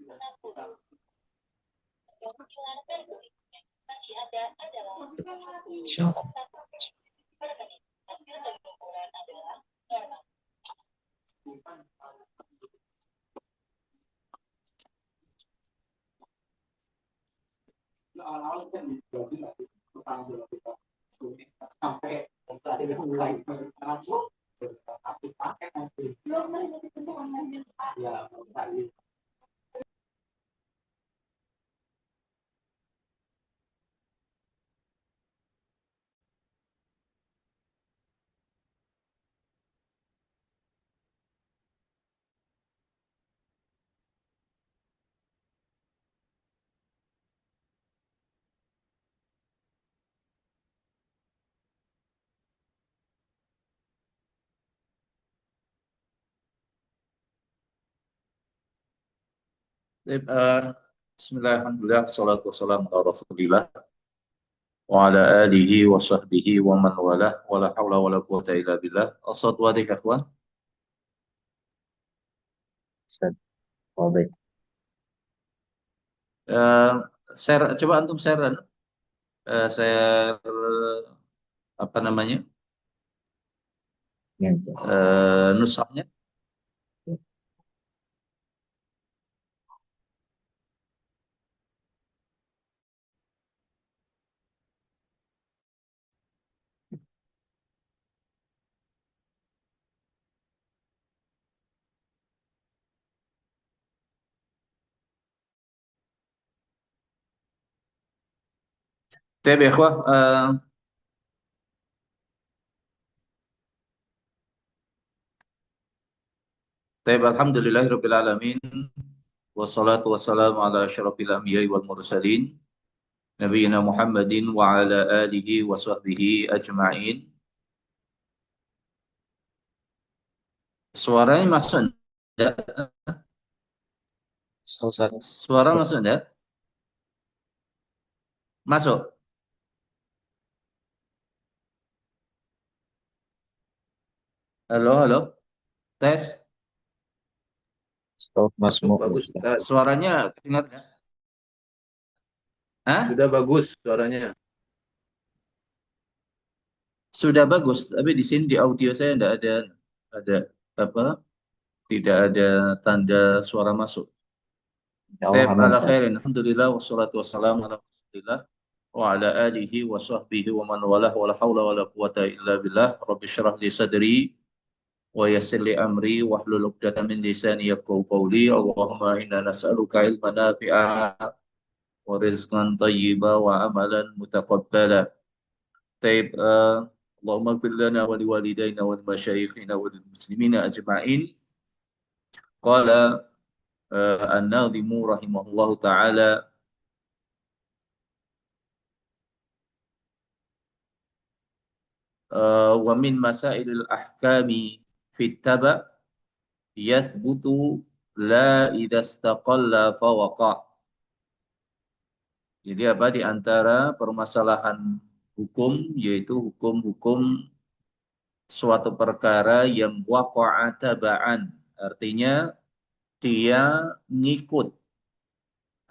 Insyaallah. Baik, Bismillahirrahmanirrahim. Wassalatu wassalamu ala Rasulillah wa ala alihi wa sahbihi wa man walah wa la haula wa la quwata illa billah. Assalatu alaikum ikhwan. Ustaz. Oh, baik. Share, coba antum share, share apa namanya? Ya, Ustaz. Nusaknya. Baik, ikhwah, baik, alhamdulillahirabbil alamin. Wassalatu wassalamu ala asyrafil anbiya'i wal mursalin nabiyina Muhammadin wa ala alihi wa sahbihi ajma'in. Suaranya masuk enggak? Ustaz. Suara masuk enggak? Masuk. Halo, halo. Tes. Stop Mas Mo. Bagus, Ustaz. Suaranya dengar enggak? Hah? Sudah bagus suaranya. Sudah bagus, tapi di sini di audio saya enggak ada apa? Tidak ada tanda suara masuk. Insyaallah aman, Ala Ustaz. khairin. Alhamdulillah wassalatu wassalamu ala Rasulillah wa ala alihi wa sahbihi wa man walah wa la haula wa la quwata illa billah. Rabbi shrah li sadri wa yassir li amri wahlul 'uqdatam min lisani yafqahu qawli. Allahumma inna nas'aluka ilman nafi'a wa rizqan thayyiba wa amalan mutaqabbala. Taib, Allahumma ighfir lana wa liwalidayna wa limasyayikhina wa lil muslimina ajma'in. Qala an-nadhimu rahimahullahu ta'ala wa min masailil ahkami fit taba yathbutu la idastaqalla fawaqa. Jadi apa di antara permasalahan hukum yaitu hukum-hukum suatu perkara yang waqa'a taba'an, artinya dia ngikut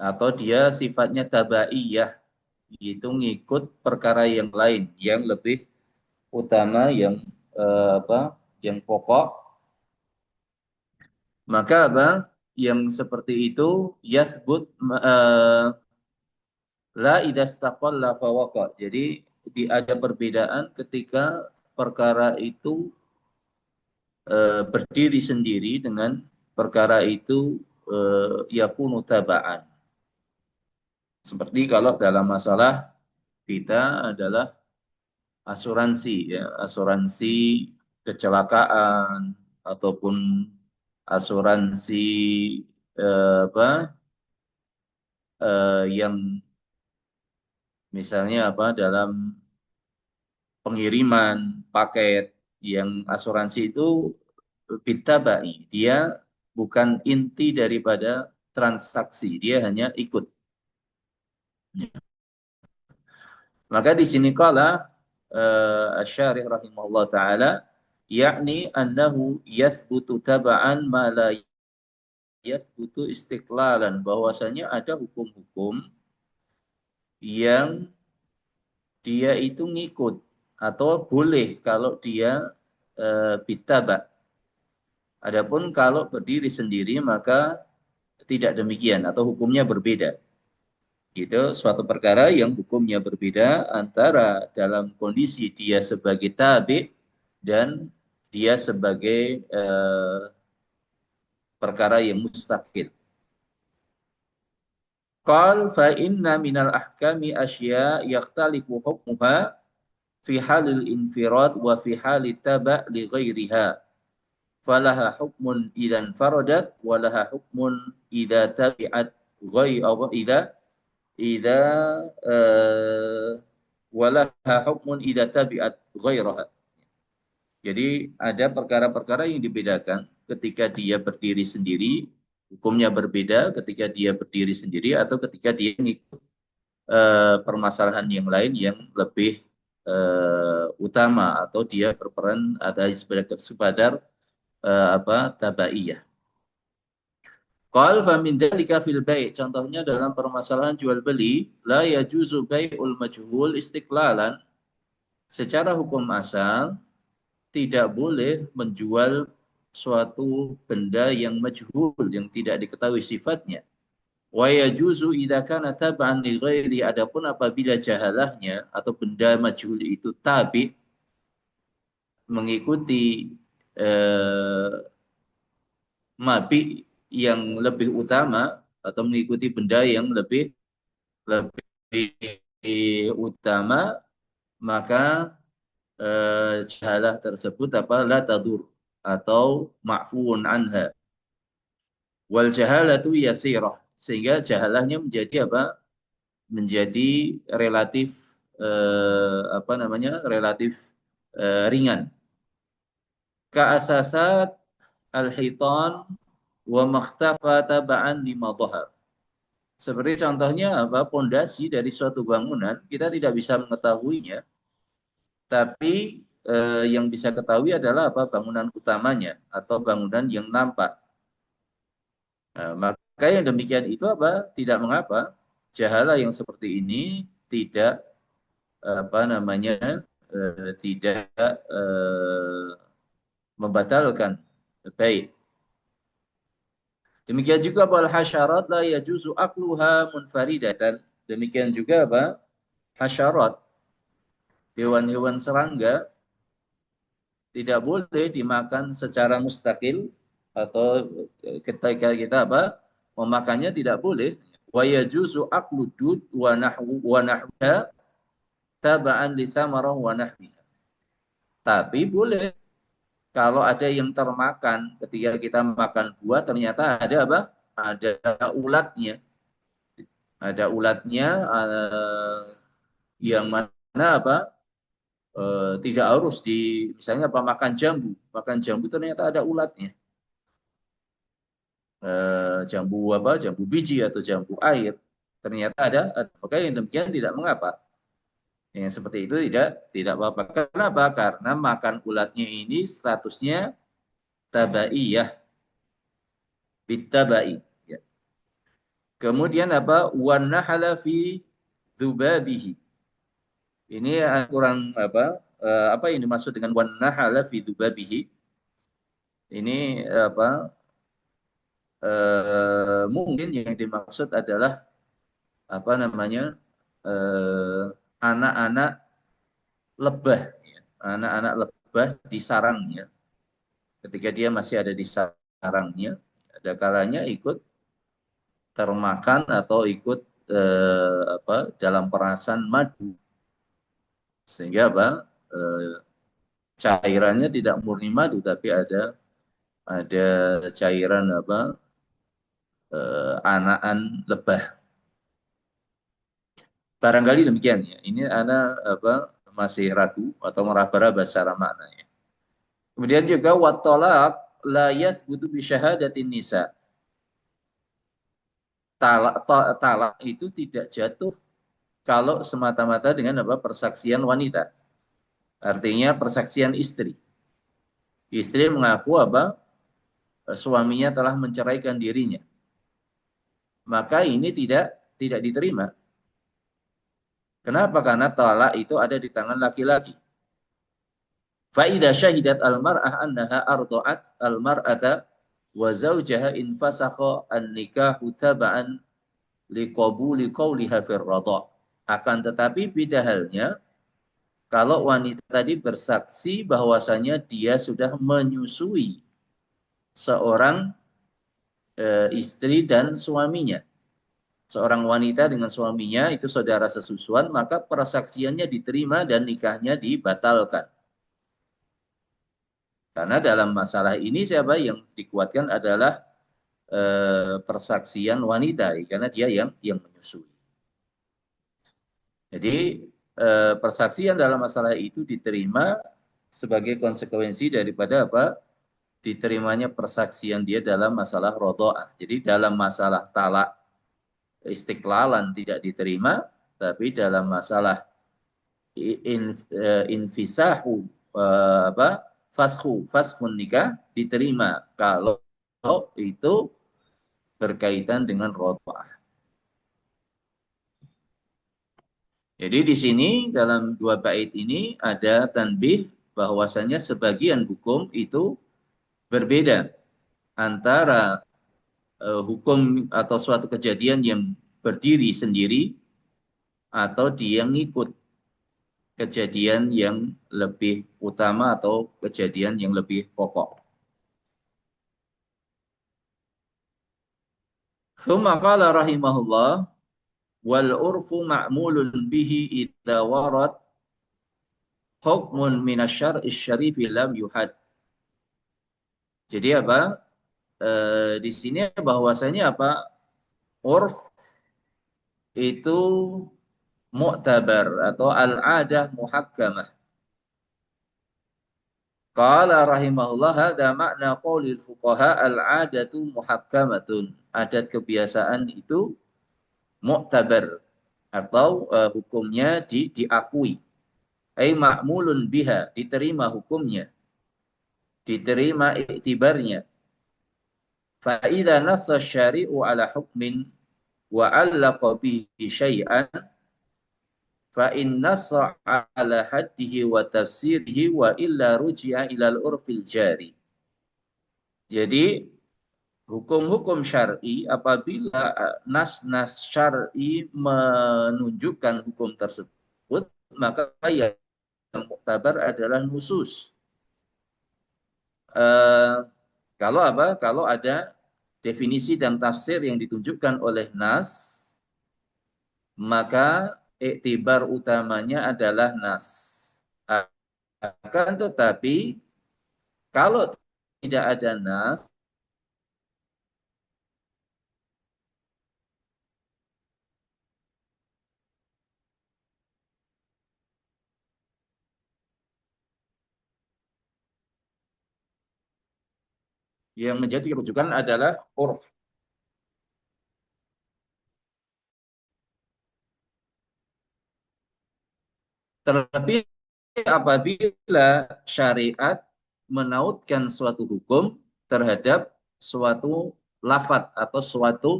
atau dia sifatnya tabaiyah, yaitu ngikut perkara yang lain yang lebih utama, yang yang pokok. Maka apa yang seperti itu yathbut la idastaqalla fawaqa. Jadi ada perbedaan ketika perkara itu berdiri sendiri dengan perkara itu yakunu taba'an. Seperti kalau dalam masalah kita adalah asuransi, ya, asuransi kecelakaan ataupun asuransi yang misalnya dalam pengiriman paket, yang asuransi itu bitabai, dia bukan inti daripada transaksi, dia hanya ikut. Maka di sini kala Asy-Syarih rahimahullah taala, yakni annahu yathbutu taba'an ma la yathbutu istiqlalan, bahwasanya ada hukum-hukum yang dia itu ngikut atau boleh kalau dia bitaba. Adapun kalau berdiri sendiri maka tidak demikian atau hukumnya berbeda. Itu suatu perkara yang hukumnya berbeda antara dalam kondisi dia sebagai tabi dan dia sebagai perkara yang mustaqil. Qal fa inna minal ahkami asya yakhtalifu hukmuha fi halil infirad wa fi halit taba' li ghairiha. Falaha hukmun idza faradat wa laha hukmun idza tabi'at idza wa laha hukmun idza tabi'at ghairaha. Jadi ada perkara-perkara yang dibedakan ketika dia berdiri sendiri, hukumnya berbeda ketika dia berdiri sendiri atau ketika dia mengikut permasalahan yang lain yang lebih utama atau dia berperan ada sekedar tabaiyah. Qal fa min dzalika fil bai', contohnya dalam permasalahan jual beli, la yajuzu bai'ul majhul istiqlalan, secara hukum asal tidak boleh menjual suatu benda yang majhul, yang tidak diketahui sifatnya. Wa yajuzu idza kana tab'an li ghairi, adapun apabila jahalahnya atau benda majhul itu tabi, mengikuti mabi yang lebih utama atau mengikuti benda yang lebih utama, maka jahalah tersebut la tadur atau ma'fuun anha. Wal jahalatu yasirah, sehingga jahalahnya menjadi menjadi relatif relatif ringan. Ka asasat al-hitan wa makhtafa taba'an lima dhahar. Seperti contohnya pondasi dari suatu bangunan, kita tidak bisa mengetahuinya, tapi yang bisa ketahui adalah bangunan utamanya atau bangunan yang nampak. Nah, maka yang demikian itu tidak mengapa jahalah yang seperti ini tidak tidak membatalkan baik. Demikian juga wal hasyarat la yajuzu akluha munfaridatan. Demikian juga hasyarat, hewan-hewan serangga tidak boleh dimakan secara mustakil, atau ketika kita memakannya tidak boleh. Wa yajuzu aklu dud wa nahwiha taba'an li thamarah wa nahwiha. Tapi boleh kalau ada yang termakan ketika kita makan buah, ternyata ada ada ulatnya. Ada ulatnya yang mana tidak harus misalnya makan jambu. Makan jambu ternyata ada ulatnya. Jambu jambu biji atau jambu air. Ternyata ada, maka yang demikian tidak mengapa. Yang seperti itu tidak apa-apa. Kenapa? Karena makan ulatnya ini statusnya tabaiyah, bitabai. Ya. Kemudian wan nahala fi dzubabihi. Ini kurang apa yang dimaksud dengan wan nahala fi dzubabihi? Ini mungkin yang dimaksud adalah anak-anak lebah, ya. Anak-anak lebah di sarangnya. Ketika dia masih ada di sarangnya, ada kalanya ikut termakan atau ikut dalam perasan madu, sehingga cairannya tidak murni madu, tapi ada cairan anakan lebah. Barangkali demikian ya. Ini masih ragu atau meraba-raba secara maknanya. Kemudian juga watolak la yathbutu bi syahadatin nisa. Talak itu tidak jatuh kalau semata-mata dengan persaksian wanita. Artinya persaksian istri. Istri mengaku suaminya telah menceraikan dirinya, maka ini tidak diterima. Kenapa? Karena talak itu ada di tangan laki-laki. Fa idza syahidat al-mar'ah annaha arda'at al-mar'ata wa zawjaha in fasakha an-nikahu taba'an liqabuli qawliha fir radha'. Akan tetapi beda halnya kalau wanita tadi bersaksi bahwasanya dia sudah menyusui seorang istri dan suaminya. Seorang wanita dengan suaminya itu saudara sesusuan, maka persaksiannya diterima dan nikahnya dibatalkan. Karena dalam masalah ini siapa yang dikuatkan adalah persaksian wanita, karena dia yang menyusui. Jadi persaksian dalam masalah itu diterima sebagai konsekuensi daripada apa? Diterimanya persaksian dia dalam masalah rodho'ah. Jadi dalam masalah talak istiqlalan tidak diterima, tapi dalam masalah infisahu fashun nikah diterima kalau itu berkaitan dengan rodho'ah. Jadi di sini dalam dua bait ini ada tanbih bahwasanya sebagian hukum itu berbeda antara hukum atau suatu kejadian yang berdiri sendiri atau dia ngikut kejadian yang lebih utama atau kejadian yang lebih pokok. Tsumma qala rahimahullah wal urfu ma'mulun bihi idza warad hukmun minasyar'i syarifi lam yuhad. Jadi apa? Di sini bahwasanya apa? Urf itu mu'tabar atau al-adah muhakkamah. Qala rahimahullah hadza makna qaulil fuqaha al-adatu muhakkamatun. Adat kebiasaan itu mu'tabar atau hukumnya diakui. Ai ma'mulun biha, diterima hukumnya, diterima iktibarnya. Fa idza nassa syari'u ala hukmin wa 'allaqa bihi syai'an fa in nassa ala haddihi wa tafsirihi wa illa ruji'a ilal urfil jari. Jadi hukum-hukum syar'i apabila nas-nas syar'i menunjukkan hukum tersebut, maka yang muktabar adalah nusus. Kalau apa? Kalau ada definisi dan tafsir yang ditunjukkan oleh nas, maka iktibar utamanya adalah nas. Akan tetapi kalau tidak ada nas, yang menjadi rujukan adalah urf. Terlebih apabila syariat menautkan suatu hukum terhadap suatu lafaz atau suatu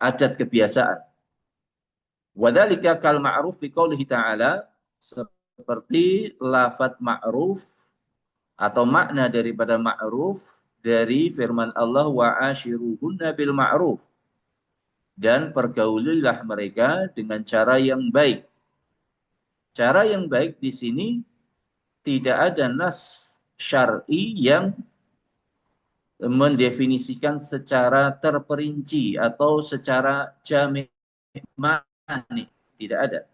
adat kebiasaan. Wadzalika kal ma'ruf fi qoulihi ta'ala, seperti lafaz ma'ruf atau makna daripada ma'ruf dari firman Allah wa ashiruhunna bil ma'ruf, dan pergaulilah mereka dengan cara yang baik. Cara yang baik di sini tidak ada nas syar'i yang mendefinisikan secara terperinci atau secara jami' mani, tidak ada.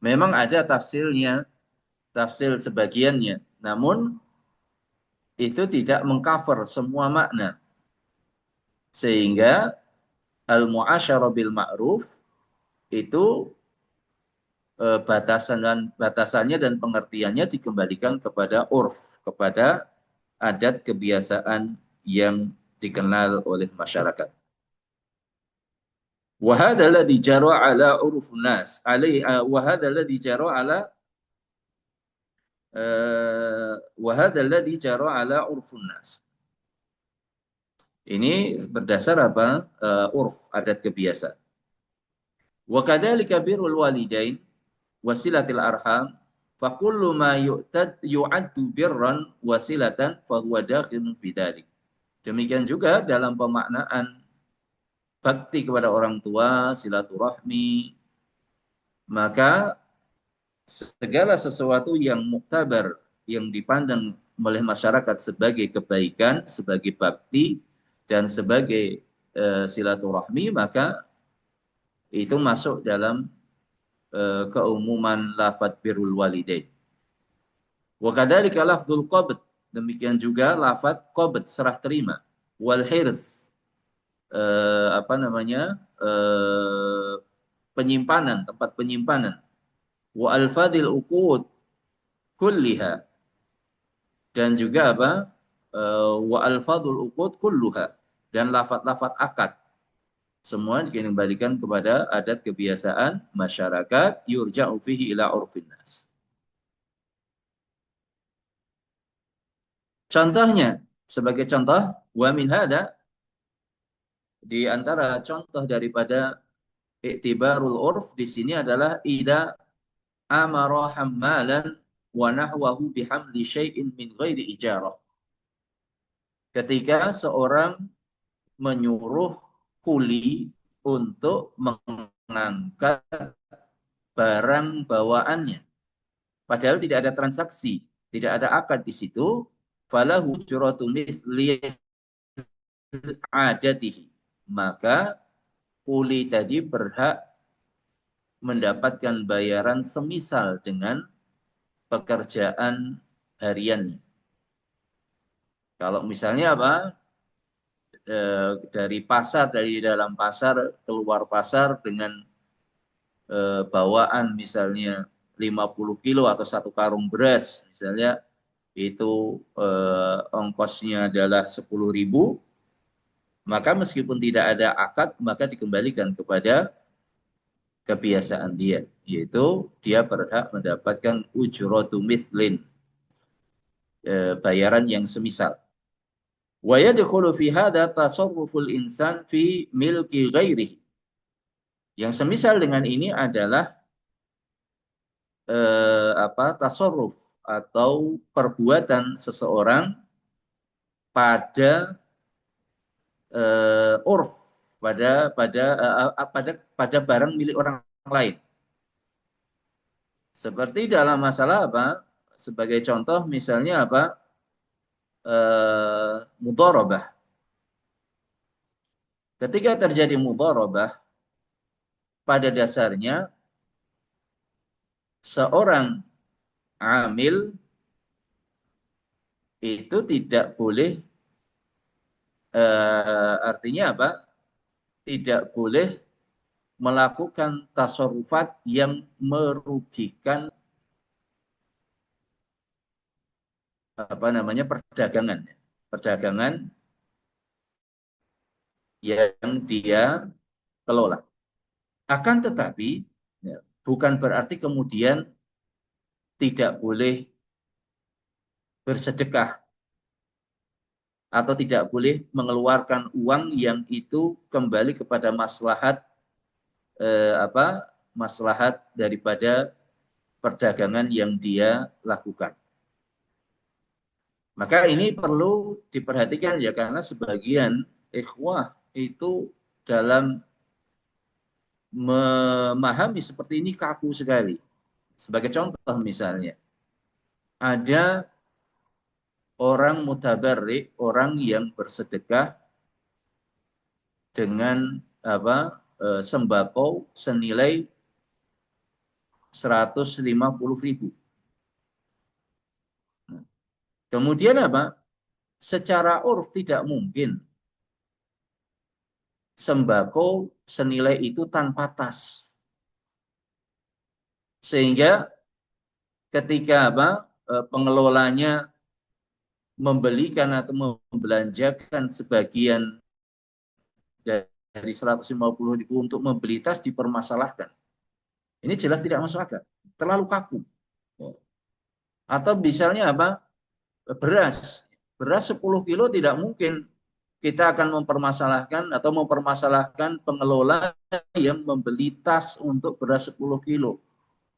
Memang ada tafsirnya, tafsir sebagiannya, namun itu tidak mengcover semua makna. Sehingga al-mu'asyarah bil ma'ruf itu batasannya dan pengertiannya dikembalikan kepada urf, kepada adat kebiasaan yang dikenal oleh masyarakat. Wa hadha alladhi jara ala uruf nas, wa hadha alladhi jara ala wa hadzal ladzi jara ala urfun nas. Ini berdasar apa? Urf, adat kebiasaan. Wa kadzalika birrul walidain wasilatil arham fa kullu ma yu'addu birran wasilatan fa huwa dakhilun fi dzalik. Demikian juga dalam pemaknaan bakti kepada orang tua, silaturahmi, maka segala sesuatu yang muktabar, yang dipandang oleh masyarakat sebagai kebaikan, sebagai bakti, dan sebagai silaturahmi, maka itu masuk dalam keumuman lafadz birrul walidain. Wa kadzalika lafdzul qabd, demikian juga lafadz qabd, serah terima, wal hirs, penyimpanan, tempat penyimpanan, wa alfadil uqud kulliha, dan juga apa? Wa alfadul uqud kulluha, dan lafaz-lafaz akad semua dikembalikan kepada adat kebiasaan masyarakat, yurja'u fihi ila urfin nas. Contohnya, sebagai contoh, wa min hada, di antara contoh daripada i'tibarul urf di sini adalah idza amara hammalan wa nahwahu bihamli syai'in min ghairi ijarah. Ketika seorang menyuruh kuli untuk mengangkat barang bawaannya, padahal tidak ada transaksi, tidak ada akad di situ, falahu ujratu mithli adatihi, maka kuli tadi berhak mendapatkan bayaran semisal dengan pekerjaan hariannya. Kalau misalnya apa? Dari dalam pasar keluar pasar dengan bawaan misalnya 50 kilo atau 1 karung beras misalnya, itu ongkosnya adalah 10.000, maka meskipun tidak ada akad, maka dikembalikan kepada kebiasaan dia, yaitu dia berhak mendapatkan ujratu mithlin, bayaran yang semisal. Wa yadkhulu fi hadha tasarruful insan fi milki ghairihi. Yang semisal dengan ini adalah tasarruf atau perbuatan seseorang pada urf, pada barang milik orang lain. Seperti dalam masalah apa? Sebagai contoh misalnya apa? Mudharabah. Ketika terjadi mudharabah, pada dasarnya seorang amil itu tidak boleh, artinya apa? Tidak boleh melakukan tasarrufat yang merugikan perdagangan yang dia kelola. Akan tetapi bukan berarti kemudian tidak boleh bersedekah atau tidak boleh mengeluarkan uang yang itu kembali kepada maslahat maslahat daripada perdagangan yang dia lakukan. Maka ini perlu diperhatikan ya, karena sebagian ikhwah itu dalam memahami seperti ini kaku sekali. Sebagai contoh misalnya, ada orang mutabarrik, orang yang bersedekah dengan sembako senilai 150.000. Kemudian apa? Secara urf tidak mungkin sembako senilai itu tanpa tas. Sehingga ketika pengelolanya membelikan atau membelanjakan sebagian dari 150.000 untuk membeli tas dipermasalahkan. Ini jelas tidak masuk akal, terlalu kaku. Atau misalnya apa? Beras. Beras 10 kilo tidak mungkin kita akan mempermasalahkan pengelola yang membeli tas untuk beras 10 kilo.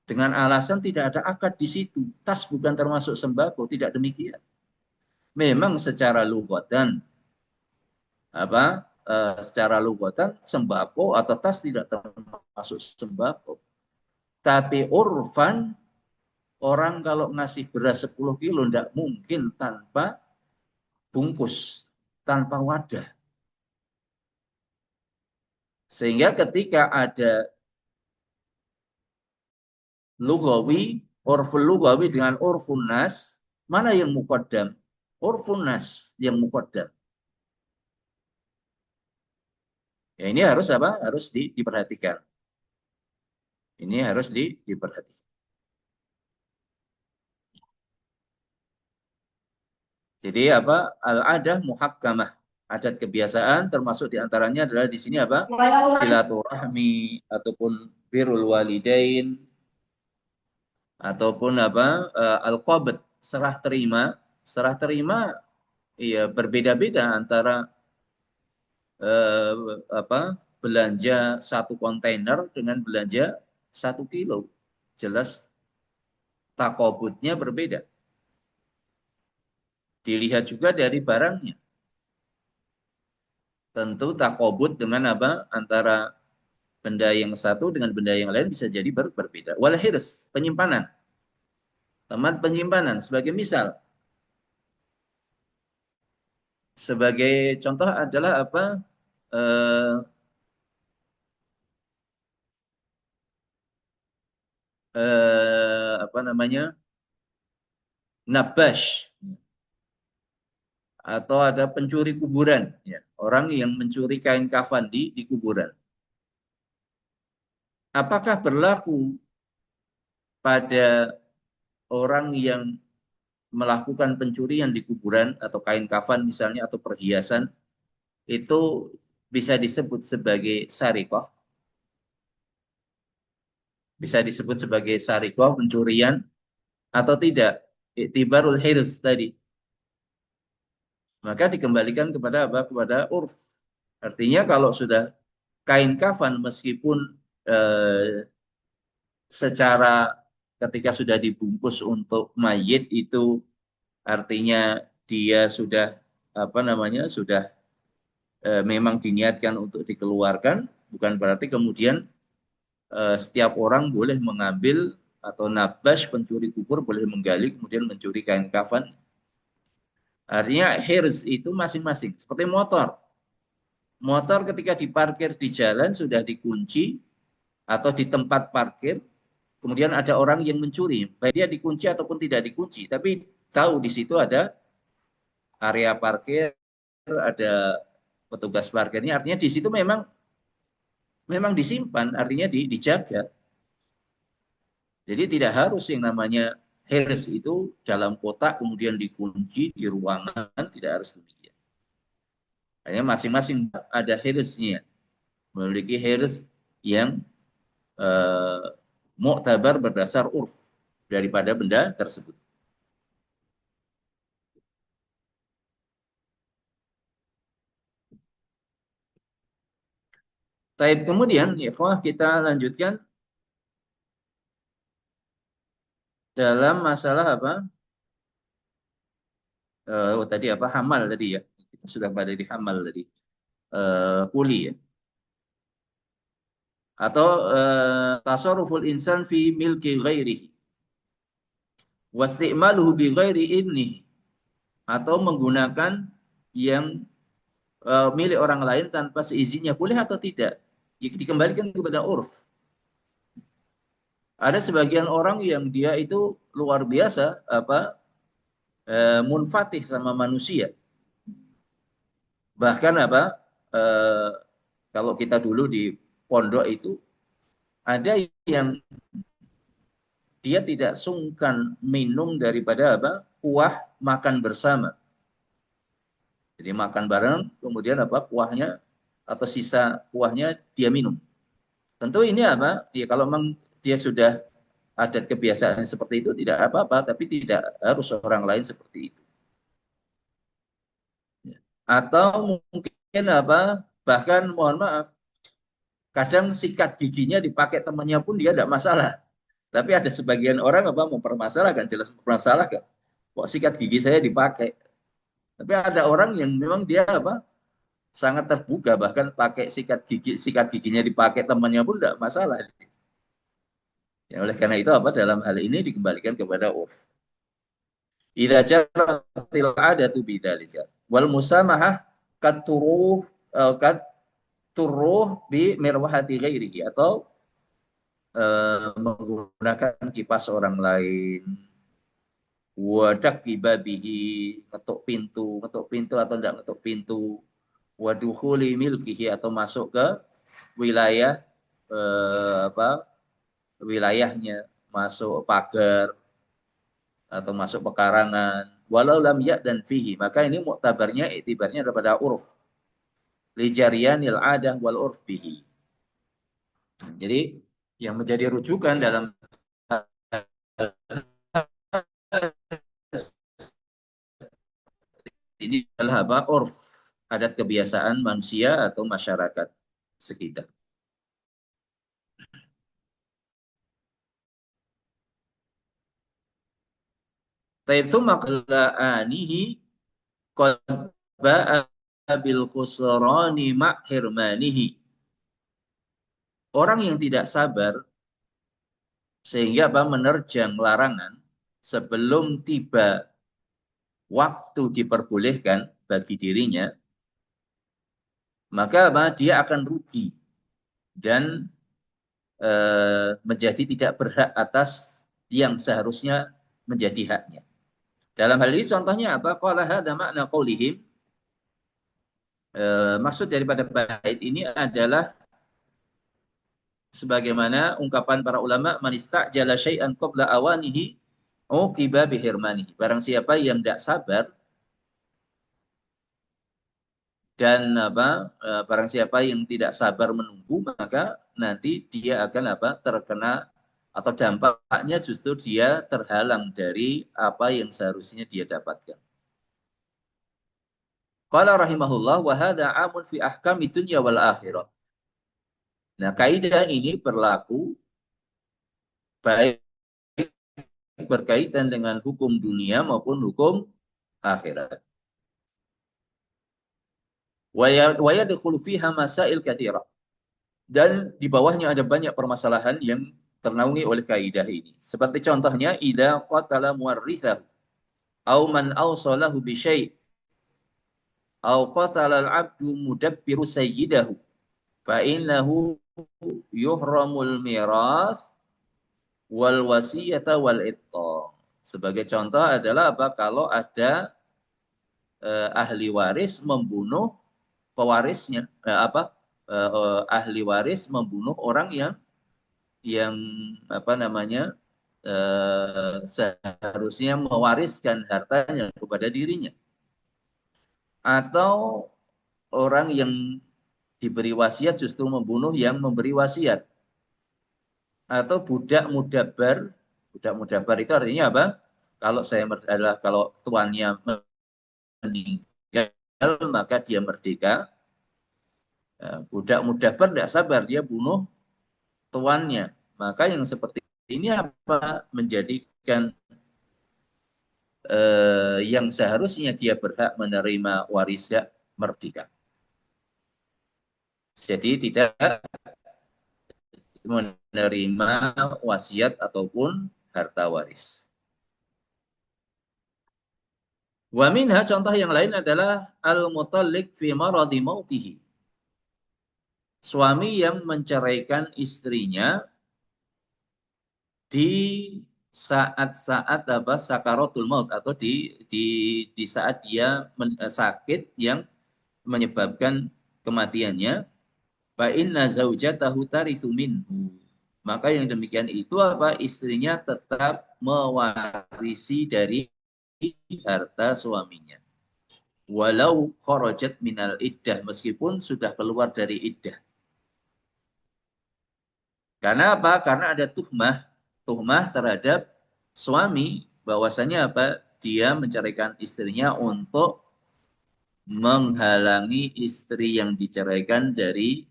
Dengan alasan tidak ada akad di situ. Tas bukan termasuk sembako, tidak demikian. Memang secara lugatan secara lugatan sembako atau tas tidak termasuk sembako. Tapi urfan orang kalau ngasih beras 10 kilo tidak mungkin tanpa bungkus, tanpa wadah. Sehingga ketika ada lugawi, urful lugawi dengan urfun nas, mana yang muqaddam? Urfun nas yang muqaddam. Ya ini harus apa? Harus diperhatikan. Ini harus diperhatikan. Jadi apa? Al-adah muhakkamah. Adat kebiasaan termasuk diantaranya adalah di sini apa? Silaturahmi ataupun birrul walidain ataupun apa? Al-qabd, serah terima. Serah terima ya berbeda-beda antara belanja 1 kontainer dengan belanja 1 kilo. Jelas takobutnya berbeda. Dilihat juga dari barangnya. Tentu takobut dengan apa? Antara benda yang satu dengan benda yang lain bisa jadi berbeda. Wal hirs, penyimpanan. Teman penyimpanan. Sebagai misal. Sebagai contoh adalah apa? Apa namanya? Nabash. Atau ada pencuri kuburan, ya, orang yang mencuri kain kafan di kuburan. Apakah berlaku pada orang yang melakukan pencurian di kuburan atau kain kafan misalnya atau perhiasan itu bisa disebut sebagai sarikoh? Bisa disebut sebagai sarikoh pencurian atau tidak? Iktibarul hirs tadi. Maka dikembalikan kepada apa? Kepada urf. Artinya kalau sudah kain kafan meskipun secara ketika sudah dibungkus untuk mayit itu artinya dia sudah sudah memang diniatkan untuk dikeluarkan, bukan berarti kemudian setiap orang boleh mengambil atau nabas pencuri kubur boleh menggali kemudian mencuri kain kafan. Artinya hirs itu masing-masing seperti motor. Motor ketika diparkir di jalan sudah dikunci atau di tempat parkir, kemudian ada orang yang mencuri, baik dia dikunci ataupun tidak dikunci, tapi tahu di situ ada area parkir, ada petugas parkirnya, artinya di situ memang disimpan, artinya dijaga. Jadi tidak harus yang namanya hirs itu dalam kotak kemudian dikunci di ruangan, tidak harus demikian. Hanya masing-masing ada hirsnya, memiliki hirs yang mu'tabar berdasar urf daripada benda tersebut. Taib kemudian, ikhwah kita lanjutkan dalam masalah apa? Tadi apa? Hamal tadi ya. Kita sudah pada di hamal tadi. Kuli ya. Atau tasarruful insan fi milki ghairihi. Wasti'maluhu bi ghairi idnihi. Atau menggunakan yang milik orang lain tanpa seizinnya. Boleh atau tidak? Ya, dikembalikan kepada urf. Ada sebagian orang yang dia itu luar biasa munfatih sama manusia. Bahkan kalau kita dulu di pondok itu ada yang dia tidak sungkan minum daripada kuah makan bersama. Jadi makan bareng, kemudian kuahnya atau sisa kuahnya dia minum. Tentu ini ya kalau memang dia sudah adat kebiasaan seperti itu tidak apa-apa, tapi tidak harus orang lain seperti itu. Atau mungkin apa, bahkan mohon maaf, kadang sikat giginya dipakai temannya pun dia tidak masalah. Tapi ada sebagian orang apa mempermasalahkan, jelas mempermasalahkan. Kok sikat gigi saya dipakai? Tapi ada orang yang memang dia apa sangat terbuka, bahkan pakai sikat giginya dipakai temannya pun tidak masalah. Ya, oleh karena itu apa dalam hal ini dikembalikan kepada urf. Idza jaratil adatu bidzalika wal musamahah katuruh katuruh bi mirwahati ghairihi atau menggunakan kipas orang lain, wadak kibabihi, ngetuk pintu atau tidak ngetuk pintu, wadukhuli milkihi atau masuk ke wilayah apa wilayahnya, masuk pagar atau masuk pekarangan, walau lam ya dan fihi, maka ini muktabarnya itibarnya daripada urf li jariyanil adah wal urf bihi. Jadi yang menjadi rujukan dalam ini adalah apa? Urf, adat kebiasaan manusia atau masyarakat sekitar. Taibtu maqla'anihi qad ba'a bil khusrani ma'hirmanihi. Orang yang tidak sabar sehingga apa menerjang larangan sebelum tiba waktu diperbolehkan bagi dirinya, maka apa dia akan rugi dan menjadi tidak berhak atas yang seharusnya menjadi haknya. Dalam hal ini contohnya apa? Qala hadza makna qaulihim. Maksud daripada bait ini adalah sebagaimana ungkapan para ulama, man istajala syai'an qabla awanihi uqiba bihirmanihi. Barang siapa yang tidak sabar dan apa barang siapa yang tidak sabar menunggu, maka nanti dia akan apa terkena atau dampaknya justru dia terhalang dari apa yang seharusnya dia dapatkan. Qala rahimahullah wa hadza 'amun fi ahkami dunya wal akhirah. Nah, kaidah ini berlaku baik berkaitan dengan hukum dunia maupun hukum akhirat. Wa yadkhulu fiha masail katsira. Dan di bawahnya ada banyak permasalahan yang ternaungi oleh kaidah ini. Seperti contohnya idza qatala muwarrithahu aw man awsalahu bi syai' aw qatala al-'abdu mudabbiru sayyidahu fa innahu yuhramul miras wal wasiyata wal itta. Sebagai contoh adalah apa kalau ada ahli waris membunuh pewarisnya, ahli waris membunuh orang yang apa namanya seharusnya mewariskan hartanya kepada dirinya, atau orang yang diberi wasiat justru membunuh yang memberi wasiat, atau budak mudabar itu artinya apa? Kalau saya adalah kalau tuannya meninggal maka dia merdeka. Budak mudabar tidak sabar, dia bunuh tuannya. Maka yang seperti ini apa menjadikan yang seharusnya dia berhak menerima warisnya merdeka. Jadi tidak menerima wasiat ataupun harta waris. Wa minha, contoh yang lain adalah al-mutalliq fi maradi mautihi. Suami yang menceraikan istrinya di saat-saat apa sakaratul maut atau di saat dia sakit yang menyebabkan kematiannya, fa inna zaujatahu tarithu minhu. Maka yang demikian itu apa istrinya tetap mewarisi dari harta suaminya. Walau kharajat minal iddah, meskipun sudah keluar dari iddah. Karena apa? Karena ada tuhmah tuhmah terhadap suami bahwasanya apa? Dia menceraikan istrinya untuk menghalangi istri yang diceraikan dari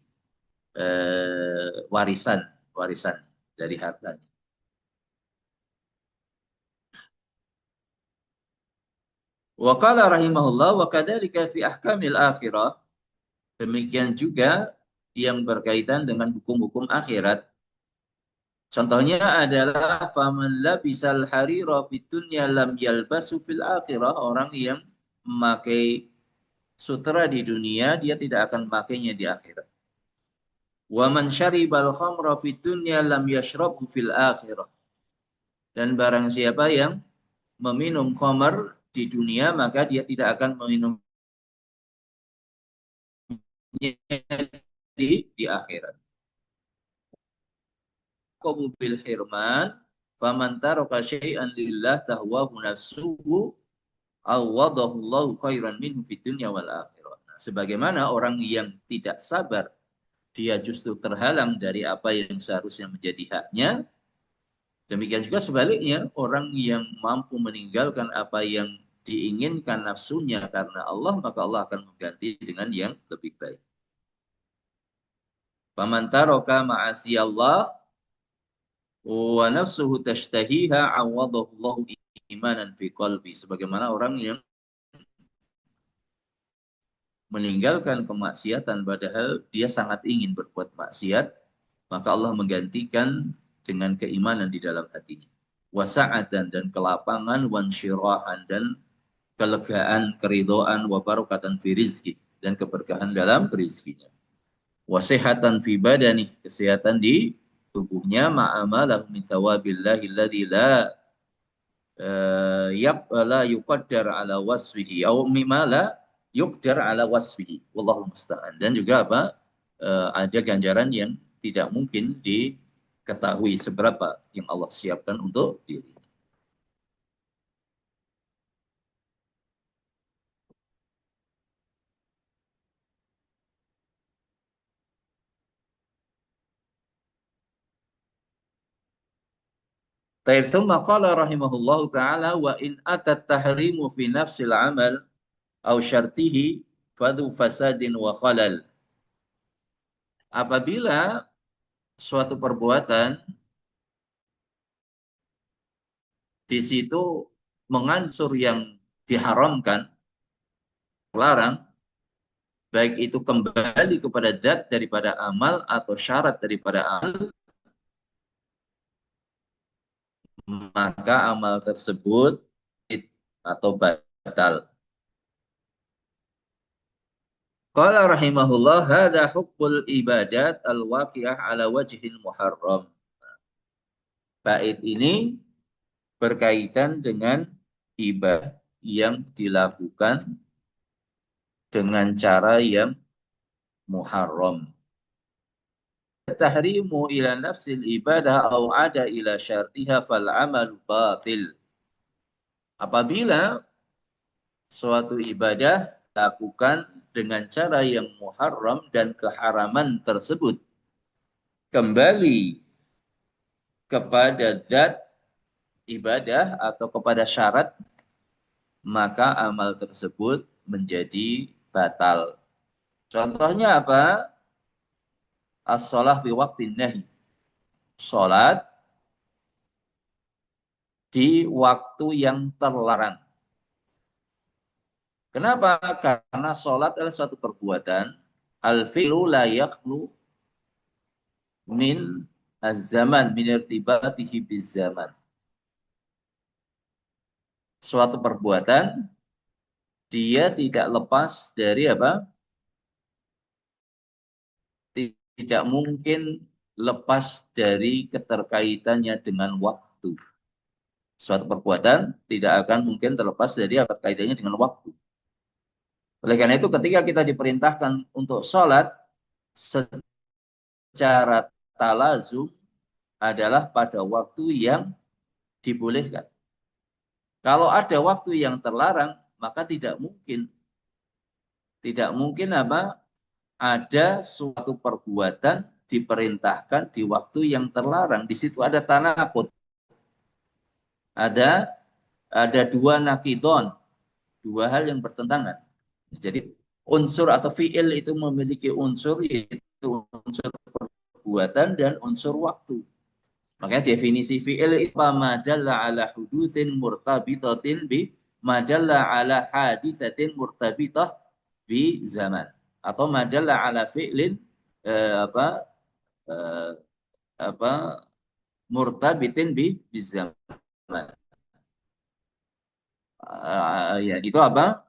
warisan dari hartanya. Wa qala rahimahullah wa kadzalika fi ahkamil akhirah. Demikian juga yang berkaitan dengan hukum-hukum akhirat. Contohnya adalah faman labisal harira fid dunya lam yalbasu fil akhirah, orang yang memakai sutra di dunia dia tidak akan memakainya di akhirat. Wa man syaribal khamra fid dunya lam yashrabhu fil akhirah. Dan barang siapa yang meminum khamr di dunia maka dia tidak akan meminumnya di akhirat. Qabu bil hirman faman taraka syai'an lillah tahwahu nafsuhu awadahu Allahu khairan minhu fid dunya wal akhirah. Nah, sebagaimana orang yang tidak sabar dia justru terhalang dari apa yang seharusnya menjadi haknya. Demikian juga sebaliknya, orang yang mampu meninggalkan apa yang diinginkan nafsunya karena Allah, maka Allah akan mengganti dengan yang lebih baik. Faman taraka ma'asiyallah wa nafsuhu tashtahiha awadahu Allahu imanan fi qalbi. Sebagaimana orang yang meninggalkan kemaksiatan padahal dia sangat ingin berbuat maksiat, maka Allah menggantikan dengan keimanan di dalam hatinya. Wasa'atan dan kelapangan, wansyirahan dan kelegaan, keridhaan, wabarakatan fi rizki dan keberkahan dalam rizkinya. Wasihatan fi badani, kesehatan di tubuhnya, ma'amalahu min thawabillahi alladhi la yuqaddar ala wasfihi atau mimma la yuqdar ala wasfihi. Wallahu musta'an. Dan juga apa? Ada ganjaran yang tidak mungkin diketahui seberapa yang Allah siapkan untuk diri. Taib thumma qala rahimahullahu ta'ala wa in atat tahrimu fi nafsil amal aw syartihi fadu fasadin wa khalal. Apabila suatu perbuatan di situ mengansur yang diharamkan, larang, baik itu kembali kepada zat daripada amal atau syarat daripada amal, maka amal tersebut atau batal. Qala rahimahullah hadza hubbul ibadat al-waqi'ah ala wajhil muharram. Bait ini berkaitan dengan ibadah yang dilakukan dengan cara yang muharram. Tahrimu ila nafsil ibadah au ada ila syartiha fal amal batil. Apabila suatu ibadah lakukan dengan cara yang muharram dan keharaman tersebut kembali kepada zat ibadah atau kepada syarat, maka amal tersebut menjadi batal. Contohnya apa? As-shalah fi waqtin nahi. Salat di waktu yang terlarang. Kenapa? Karena sholat adalah suatu perbuatan. Al-fi'lu la yakhlu min az-zaman, min irtibatihi biz-zaman. Suatu perbuatan, dia tidak lepas dari apa? Tidak mungkin lepas dari keterkaitannya dengan waktu. Suatu perbuatan tidak akan mungkin terlepas dari kaitannya dengan waktu. Oleh karena itu ketika kita diperintahkan untuk sholat secara talazum adalah pada waktu yang dibolehkan. Kalau ada waktu yang terlarang, maka tidak mungkin apa? Ada suatu perbuatan diperintahkan di waktu yang terlarang. Di situ ada tanakut. Ada dua nakidon, dua hal yang bertentangan. Jadi unsur atau fiil itu memiliki unsur, yaitu unsur perbuatan dan unsur waktu. Makanya definisi fiil itu madalla ala hudutsin murtabitatin bi madalla ala haditsatin murtabitah bi zaman, atau madalla ala fi'lin eh, apa eh, apa murtabitin bi zaman. Ya itu apa?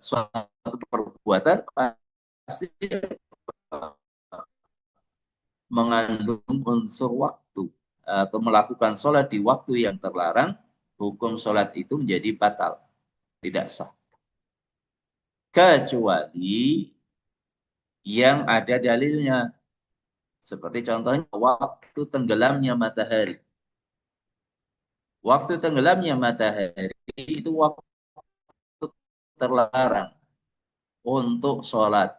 Suatu perbuatan pasti mengandung unsur waktu, atau melakukan sholat di waktu yang terlarang, hukum sholat itu menjadi batal, tidak sah. Kecuali yang ada dalilnya. Seperti contohnya waktu tenggelamnya matahari. Waktu tenggelamnya matahari itu waktu terlarang untuk sholat.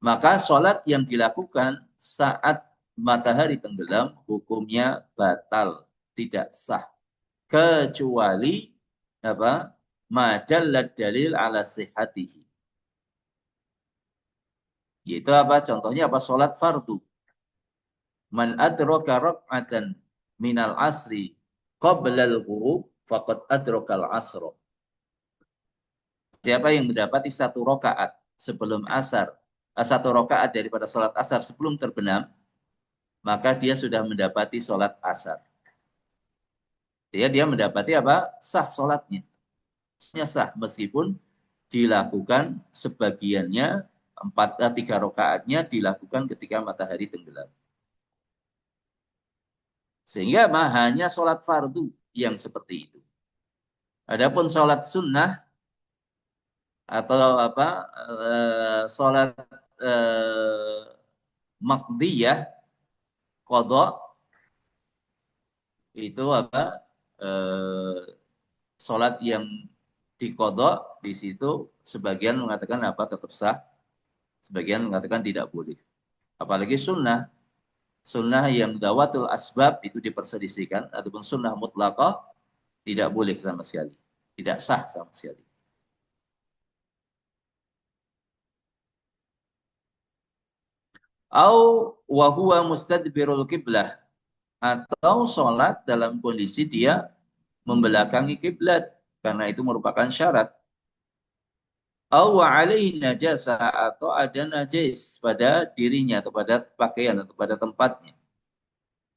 Maka sholat yang dilakukan saat matahari tenggelam hukumnya batal, tidak sah. Kecuali apa? Madallat dalil ala sihhatihi. Yaitu apa? Contohnya apa? Sholat fardu. Man adraka rak'atan minal asri qabla al-ghurub faqad adraka al-asra. Siapa yang mendapati satu rakaat sebelum asar, satu rakaat daripada sholat asar sebelum terbenam, maka dia sudah mendapati sholat asar. Dia mendapati apa? Sah sholatnya. Sah meskipun dilakukan sebagiannya, 3 rakaatnya dilakukan ketika matahari tenggelam. Sehingga hanya sholat fardu yang seperti itu. Adapun sholat sunnah atau apa sholat maqdiyah, qadha, itu apa sholat yang diqadha, di situ sebagian mengatakan apa tetap sah, sebagian mengatakan tidak boleh. Apalagi sunnah yang dawatul asbab itu diperselisihkan, ataupun sunnah mutlaqah tidak boleh sama sekali, tidak sah sama sekali. Au wa huwa mustadbirul qiblah, atau sholat dalam kondisi dia membelakangi kiblat, karena itu merupakan syarat. Au wa alaihi najasa, atau ada najis pada dirinya atau pada pakaian atau pada tempatnya.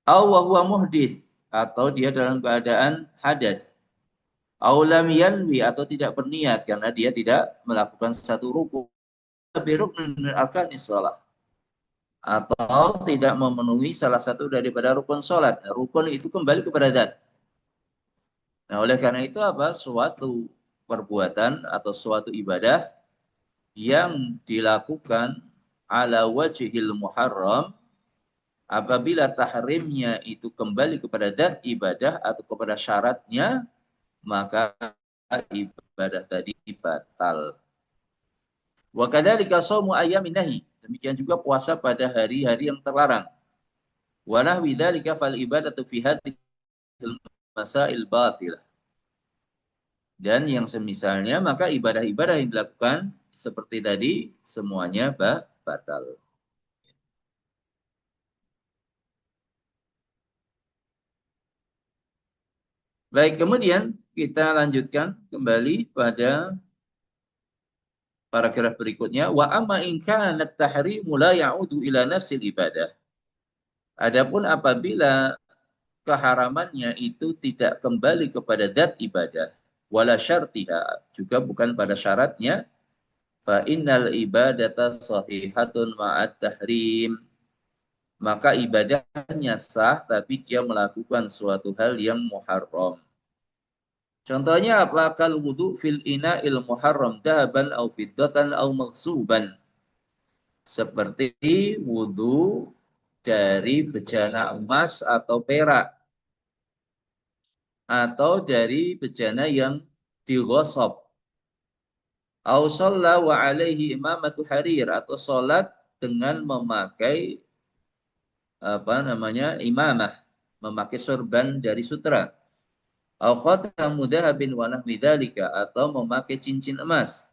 Au wa huwa muhdits, atau dia dalam keadaan hadas. Au lam yanwi, atau tidak berniat karena dia tidak melakukan satu rukun biruknin min arkanis shalah, atau tidak memenuhi salah satu daripada rukun sholat. Nah, rukun itu kembali kepada zat. Nah, oleh karena itu apa? Suatu perbuatan atau suatu ibadah yang dilakukan ala wajhil muharram, apabila tahrimnya itu kembali kepada zat ibadah atau kepada syaratnya, maka ibadah tadi batal. Wa kadzalika shaumu ayyamin nahi, demikian juga puasa pada hari-hari yang terlarang. Wa nahwi dzalika fal ibadatu fi hadhihi masail batilah. Dan yang semisalnya, maka ibadah-ibadah yang dilakukan seperti tadi semuanya batal. Baik, kemudian kita lanjutkan kembali pada paragraf berikutnya. Wa amma in kana at-tahrimu la ya'udu ila nafsil ibadah. Adapun apabila keharamannya itu tidak kembali kepada zat ibadah, wala syartiha, juga bukan pada syaratnya, fa innal ibadata sahihatun ma'at tahrim, maka ibadahnya sah tapi dia melakukan suatu hal yang muharram. Contohnya apa? Kal wudu fil ina'il muharram dahaban au fiddatan au maghsuban. Seperti wudu dari bejana emas atau perak, atau dari bejana yang dighosab. Au shalla wa alaihi imamatu harir, atau salat dengan memakai imamah, memakai sorban dari sutra. Au khatamu dhahabin wa nahwi dzalika, atau memakai cincin emas.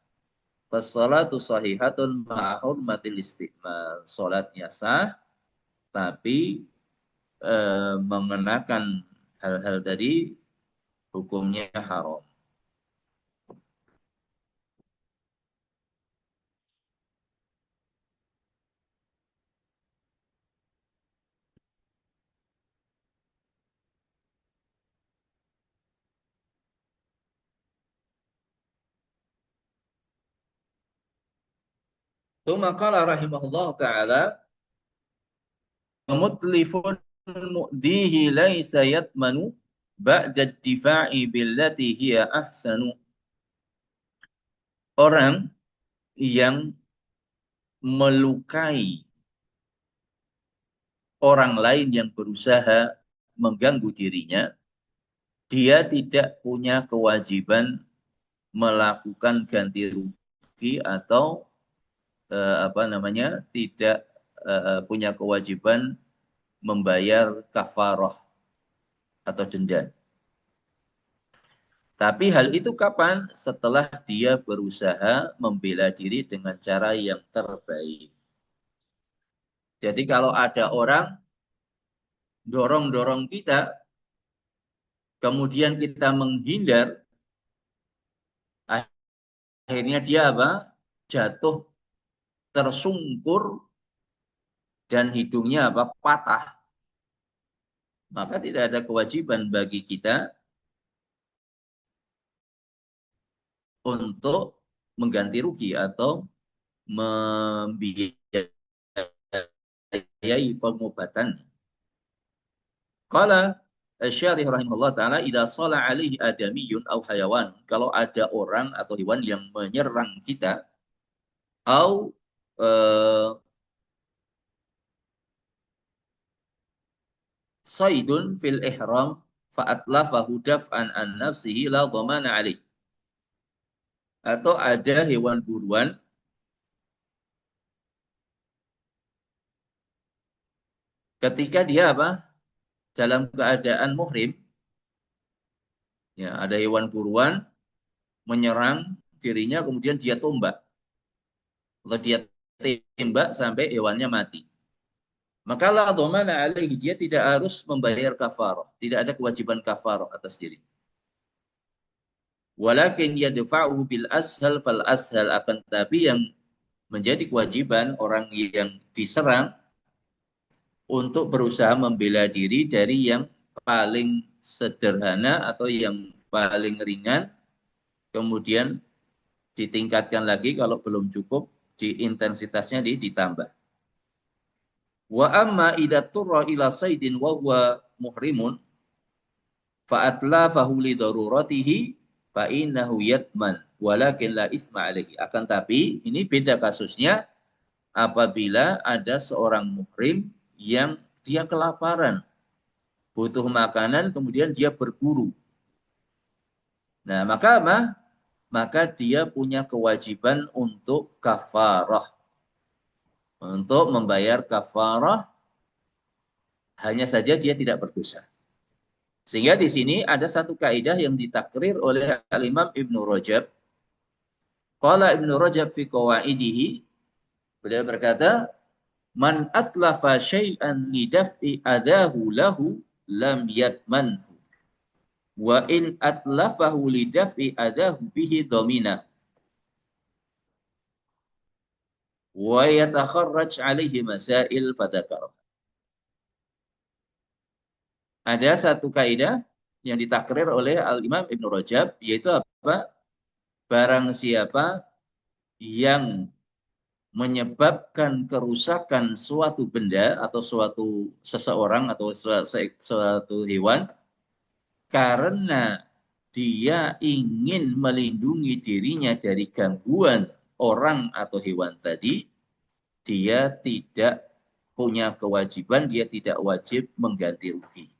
Fassalatu sahihatun ma'a hurmatil istiqmal. Salatnya sah, tapi mengenakan hal-hal tadi hukumnya haram. Tsumma qala rahimahullah ta'ala, mutlifun mu'dhihi laisa yatmanu ba'da difa'i billati hiya ahsanu. Orang yang melukai orang lain yang berusaha mengganggu dirinya, dia tidak punya kewajiban melakukan ganti rugi atau tidak punya kewajiban membayar kafarah atau denda. Tapi hal itu kapan? Setelah dia berusaha membela diri dengan cara yang terbaik. Jadi kalau ada orang dorong-dorong kita, kemudian kita menghindar, akhirnya dia apa? Jatuh tersungkur dan hidungnya apa? Patah. Maka tidak ada kewajiban bagi kita untuk mengganti rugi atau membiayai pengobatan. Qala Asy-Syarih rahimahullah taala, idza shala alaihi adamiyun aw hayawan, kalau ada orang atau hewan yang menyerang kita, au saidun fil ihram fa'atlafahu daf'an an nafsihi la dhamana alaih, atau ada hewan buruan ketika dia apa? Dalam keadaan muhrim, ya, ada hewan buruan menyerang dirinya, kemudian dia tombak atau dia tembak sampai hewannya mati. Maka la dhamana alaihi, dia tidak harus membayar kafarah, tidak ada kewajiban kafarah atas diri. Walakin yadfa'uhu bil ashal fal ashal, akan tapi yang menjadi kewajiban orang yang diserang untuk berusaha membela diri dari yang paling sederhana atau yang paling ringan, kemudian ditingkatkan lagi kalau belum cukup, di intensitasnya ditambah. Wa amma idza turra ila saydin wa huwa muhrimun fa atlafahu li daruratihi fa innahu yatman walakin la itsma alaihi. Akan tapi ini beda kasusnya apabila ada seorang muhrim yang dia kelaparan, butuh makanan, kemudian dia berburu. Nah, maka apa? Maka dia punya kewajiban untuk kafarah, untuk membayar kafarah, hanya saja dia tidak berdosa. Sehingga di sini ada satu kaidah yang ditakrir oleh Al-Imam Ibnu Rajab. Qala Ibnu Rajab fi qawaidihi, beliau berkata, man atlafa syai'an lidaf'i adahu lahu lam yatmanhu wa in atlafahu lidaf'i adahu bihi dhamina wa yatakharraj alaihi masail fadakar. Ada satu kaidah yang ditakrir oleh Al-Imam Ibnu Rajab, yaitu apa? Barang siapa yang menyebabkan kerusakan suatu benda atau suatu seseorang atau suatu hewan karena dia ingin melindungi dirinya dari gangguan orang atau hewan tadi, dia tidak punya kewajiban, dia tidak wajib mengganti rugi.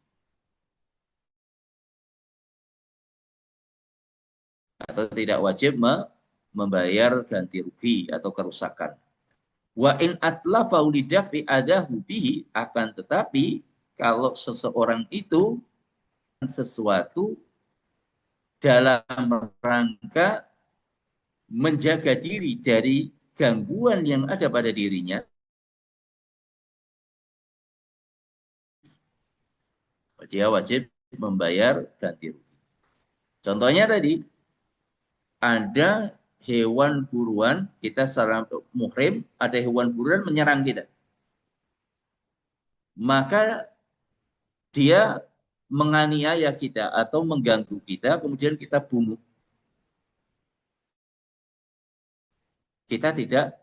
Atau tidak wajib membayar ganti rugi atau kerusakan. Wa in atlafa lidafi adahu bihi, akan tetapi kalau seseorang itu sesuatu dalam rangka menjaga diri dari gangguan yang ada pada dirinya, dia wajib membayar ganti rugi. Contohnya tadi, ada hewan buruan, kita secara muhrim, ada hewan buruan menyerang kita. Maka dia menganiaya kita atau mengganggu kita, kemudian kita bunuh. Kita tidak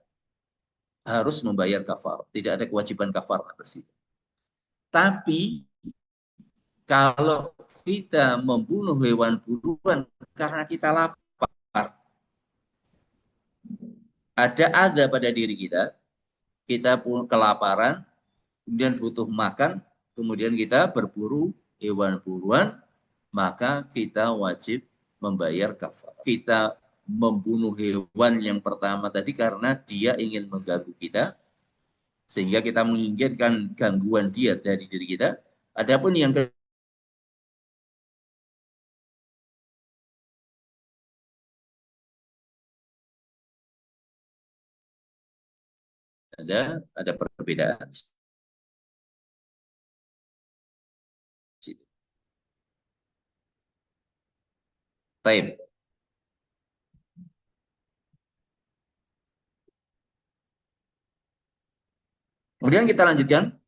harus membayar kafar, tidak ada kewajiban kafar atas itu. Tapi kalau kita membunuh hewan buruan karena kita lapar, ada pada diri kita pun kelaparan, kemudian butuh makan, kemudian kita berburu hewan buruan, maka kita wajib membayar kafar. Kita membunuh hewan yang pertama tadi karena dia ingin mengganggu kita, sehingga kita menginginkan gangguan dia dari diri kita. Adapun yang ada perbedaan. Taib. Kemudian kita lanjutkan.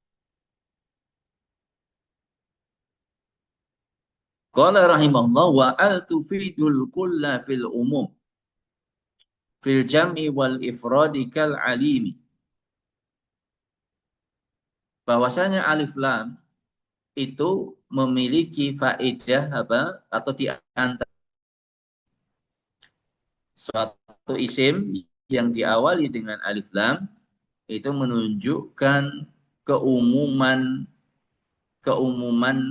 Qala rahimahullah wa al tufidul kulla fil umum fil jam'i wal ifradi kal alimi. Bahwasanya alif lam itu memiliki faedah apa atau di antara suatu isim yang diawali dengan alif lam itu menunjukkan keumuman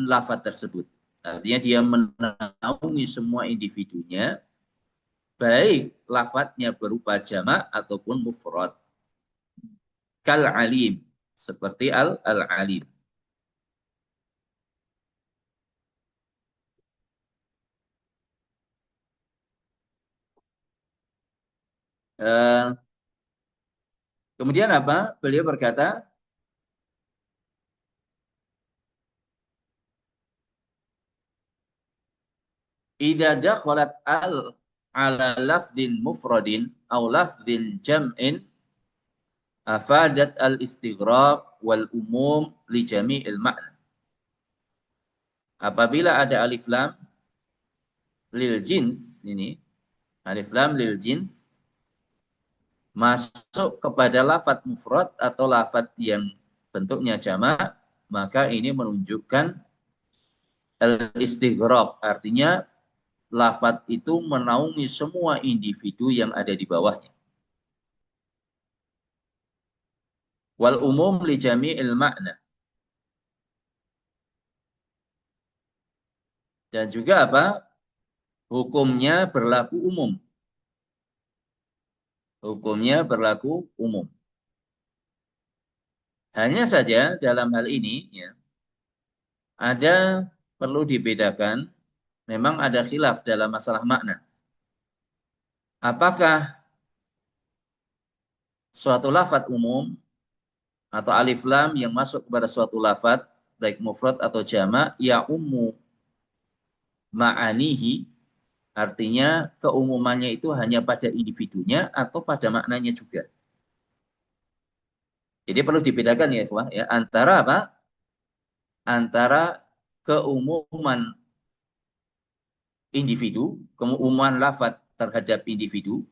lafaz tersebut. Artinya dia menaungi semua individunya, baik lafadznya berupa jamak ataupun mufrad. Kal alim, seperti al-alim. Kemudian apa? Beliau berkata, idza dakhalat al ala lafdin mufradin aw lafdin jam'in afadat al-istighraq wal umum li jami'il ma'na. Apabila ada alif lam lil jins ini, alif lam lil jins masuk kepada lafadz mufrad atau lafadz yang bentuknya jamak, maka ini menunjukkan al-istighraq, artinya lafadz itu menaungi semua individu yang ada di bawahnya. Wal umum li jami'il ma'na. Dan juga apa? Hukumnya berlaku umum. Hukumnya berlaku umum. Hanya saja dalam hal ini ya, ada perlu dibedakan, memang ada khilaf dalam masalah makna. Apakah suatu lafadz umum atau alif lam yang masuk kepada suatu lafadz baik mufrad atau jamak ya ummu ma'anihi, artinya keumumannya itu hanya pada individunya atau pada maknanya juga. Jadi perlu dibedakan ya, ikhwah, ya, antara apa? Antara keumuman individu, keumuman lafadz terhadap individu.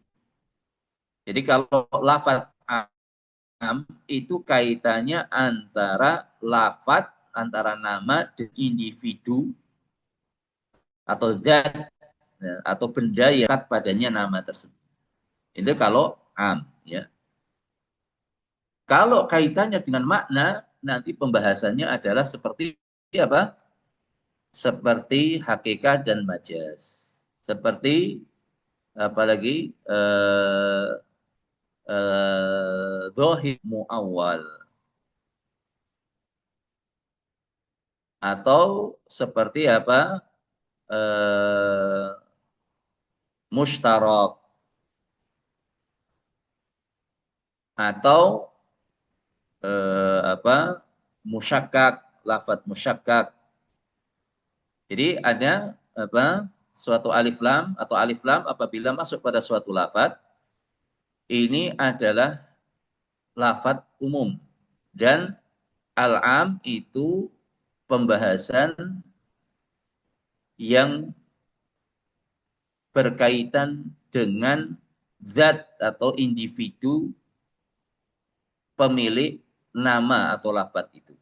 Jadi kalau lafadz am itu kaitannya antara lafadz, antara nama dan individu atau zat atau benda yang padanya nama tersebut. Itu kalau am, ya. Kalau kaitannya dengan makna, nanti pembahasannya adalah seperti apa? Seperti hakikat dan majaz. Seperti apalagi zahir muawwal. atau seperti apa? Mushtarak, atau apa? Musyakkak, lafadz musyakkak. Jadi ada apa? Suatu alif lam atau alif lam apabila masuk pada suatu lafadz, ini adalah lafadz umum, dan al-am itu pembahasan yang berkaitan dengan zat atau individu pemilik nama atau lafadz itu.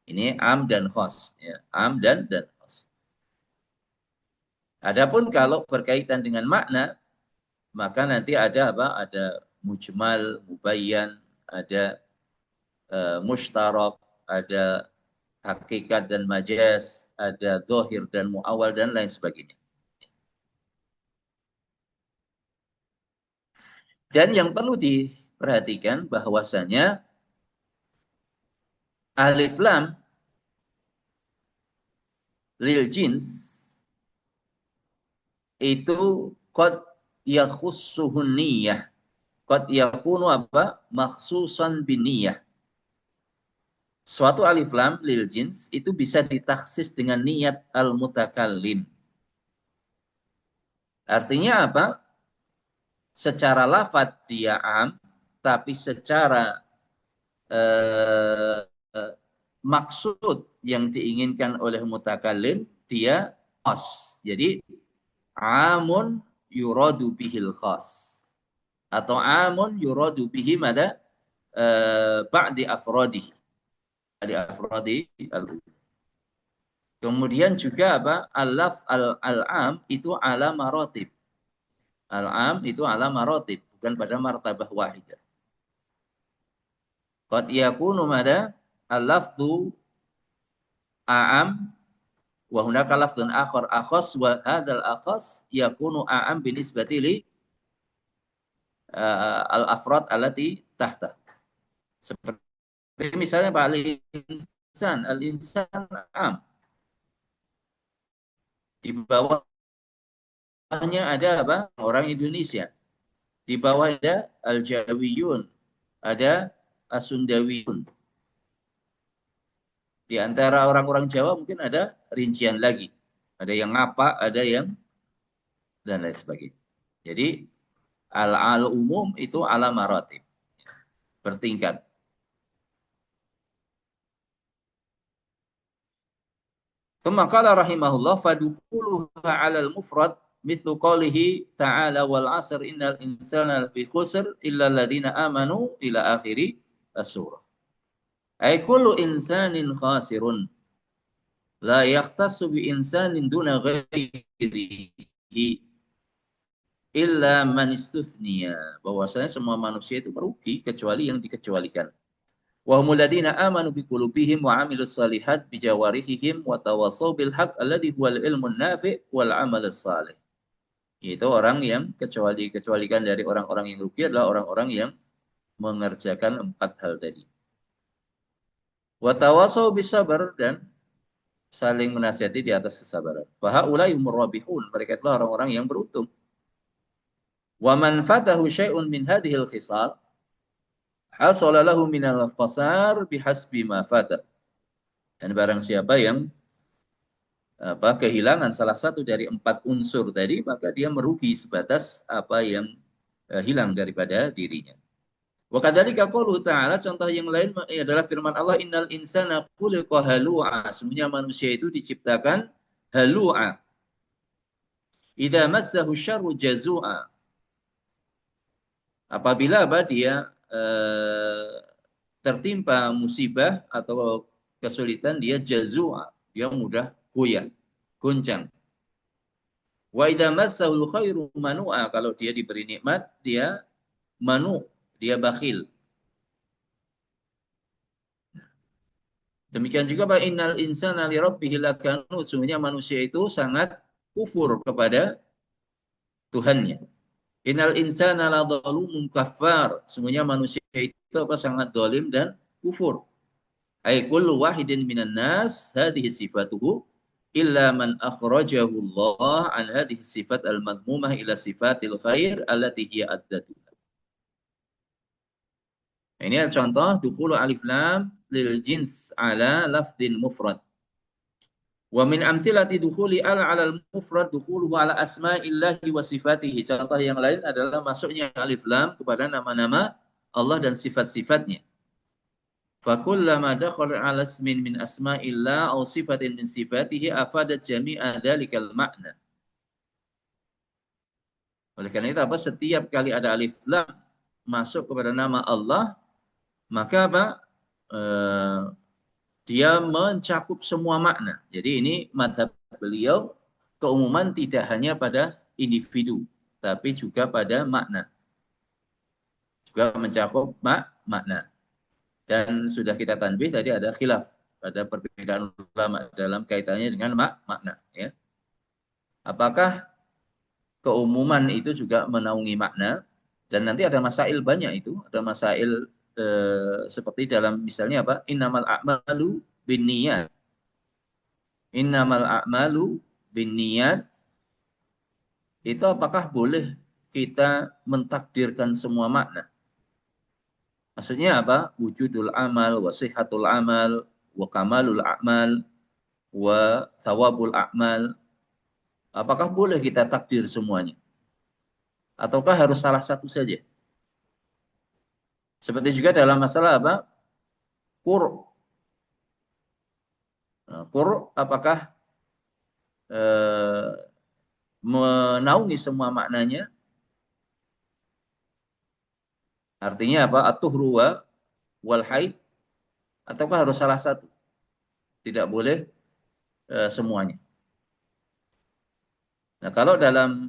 Ini am dan khos, ya. Am dan khos. Adapun kalau berkaitan dengan makna, maka nanti ada apa? Ada mujmal, mubayyan, ada mushtarak, ada hakikat dan majaz, ada zahir dan muawal, dan lain sebagainya. Dan yang perlu diperhatikan bahwasanya alif lam lil jins itu qad yakhussuhun niyah, qad yakunu apa? Makhsusan biniyah. Suatu alif lam lil jins itu bisa ditaksis dengan niat al-mutakallim. Artinya apa? Secara lafadz dia am, tapi secara maksud yang diinginkan oleh mutakallim dia khas. Jadi amun yuradu bihil khas, atau amun yuradu bihi mada ba'di afrodi. Ba'di afrodi. Kemudian juga apa? Al-am itu ala marotib. Al-am itu ala marotib, bukan pada martabah wahidah. Qad yakunu mada al-lafzu a'am wa hunaka lafzun akhar akhas, wa hadzal akhas yakunu a'am binisbati li al-afrad allati tahta. Seperti misalnya Pak al-insan, al-insan am. Di bawahnya ada apa? Orang Indonesia. Di bawah ada al-Jawiyun, ada as-Sundawiyun. Di antara orang-orang Jawa mungkin ada rincian lagi. Ada yang ngapa, ada yang dan lain sebagainya. Jadi al umum itu ala maratib, bertingkat. Kemudian rahimahullah fadukuluha 'alal mufrad mithlu qawlihi ta'ala wal 'asr innal insana lafi khusr illa alladziina amanu ila akhiri as-surah. Ay kullu insanin khasirun la yahtassu bi insanin duna ghairihi illa man istuthniya. Bahwasanya semua manusia itu merugi kecuali yang dikecualikan. Wa humul ladzina amanu bi qulubihim wa 'amilus shalihat bi jawarihihim wa tawassaw bil haqq alladzi huwal ilmun nafi' wal 'amalus shalih. Itu orang yang kecwalikan dari orang-orang yang rugi adalah orang-orang yang mengerjakan 4 hal tadi. Wa tawassaw bis sabr, dan saling menasihati di atas kesabaran. Fa haula'i humur rabihun, mereka adalah orang-orang yang beruntung. Wa man fatahu syai'un min hadhil khisal hasala lahu minal khasar bihasbi ma fata. Dan barang siapa yang kehilangan salah satu dari 4 unsur tadi, maka dia merugi sebatas apa yang hilang daripada dirinya. Wa kadzalika qauluhu ta'ala, contoh yang lain adalah firman Allah, innal insana khuliqa halu'a, semuanya manusia itu diciptakan halu'a. Idza massahu syarru jazu'a, apabila dia tertimpa musibah atau kesulitan, dia jazu'a, dia mudah goyah, goncang. Wa idza massahul khairu manu'a, kalau dia diberi nikmat dia manu, dia bakhil. Demikian juga bahwa innal insana li rabbih lakanud, sungguhnya manusia itu sangat kufur kepada Tuhannya. Innal insana la zalumun kafar, sungguhnya manusia itu sangat zalim dan kufur. Ai kullu wahidin minan nas hadhihi sifatuhu illa man akhrajahu Allah an hadhihi sifat al-madmumah ila sifatil khair allati hiya addatu. Ini adalah contoh dukhulu alif lam lil jins ala lafdin mufrad. Wa min amthilati dukhuli ala al mufrad dukhuluhu ala asma'illahi wa sifatihi. Contoh yang lain adalah masuknya alif lam kepada nama-nama Allah dan sifat-sifatnya. Fakullama dakhala ala ismin min asma'illah aw sifatin min sifatihi afadat jami'a dzalikal ma'na. Oleh karena itu setiap kali ada alif lam masuk kepada nama Allah, maka dia mencakup semua makna. Jadi ini madhab beliau, keumuman tidak hanya pada individu, tapi juga pada makna. Juga mencakup makna. Dan sudah kita tanbih tadi ada khilaf pada perbedaan ulama dalam kaitannya dengan makna. Ya. Apakah keumuman itu juga menaungi makna? Dan nanti ada masail banyak itu. Ada masail seperti dalam misalnya apa? Innamal a'malu binniyat. Innamal a'malu binniyat. Itu apakah boleh kita mentakdirkan semua makna? Maksudnya apa? Wujudul amal, wa sihhatul amal, wa kamalul a'mal, wa thawabul a'mal. Apakah boleh kita takdir semuanya? Ataukah harus salah satu saja? Seperti juga dalam masalah apa? Qur'. Nah, Qur' apakah menaungi semua maknanya? Artinya apa? At-tuhru wal haid. Ataukah harus salah satu? Tidak boleh semuanya. Nah, kalau dalam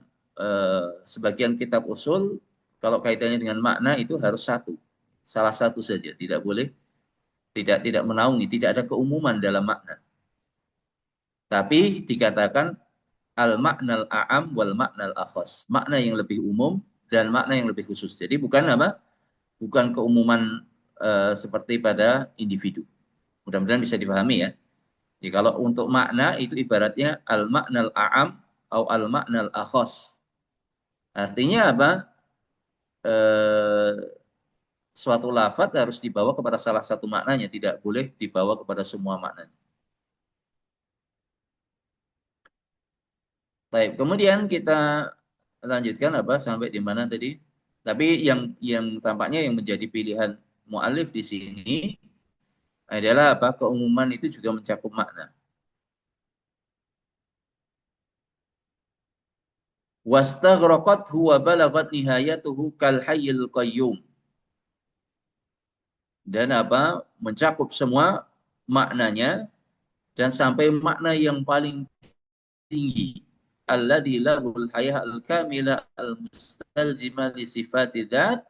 sebagian kitab usul, kalau kaitannya dengan makna itu harus satu. Salah satu saja, tidak boleh tidak menaungi, tidak ada keumuman dalam makna. Tapi dikatakan al-maknal a'am wal maknal akhas. Makna yang lebih umum dan makna yang lebih khusus. Jadi bukan apa? Bukan keumuman seperti pada individu. Mudah-mudahan bisa dipahami ya. Jadi kalau untuk makna itu ibaratnya al-maknal a'am atau al-maknal akhas. Artinya apa? Suatu lafadz harus dibawa kepada salah satu maknanya, tidak boleh dibawa kepada semua maknanya. Baik, kemudian kita lanjutkan apa sampai di mana tadi? Tapi yang tampaknya yang menjadi pilihan mu'alif di sini adalah apa? Keumuman itu juga mencakup makna. Wastaghraqat huwa balagat nihayatuhu kal hayyil qayyum. Dan apa? Mencakup semua maknanya dan sampai makna yang paling tinggi. Alladzi lahul hayah al-kamilah al-mustalzimah li sifati dzat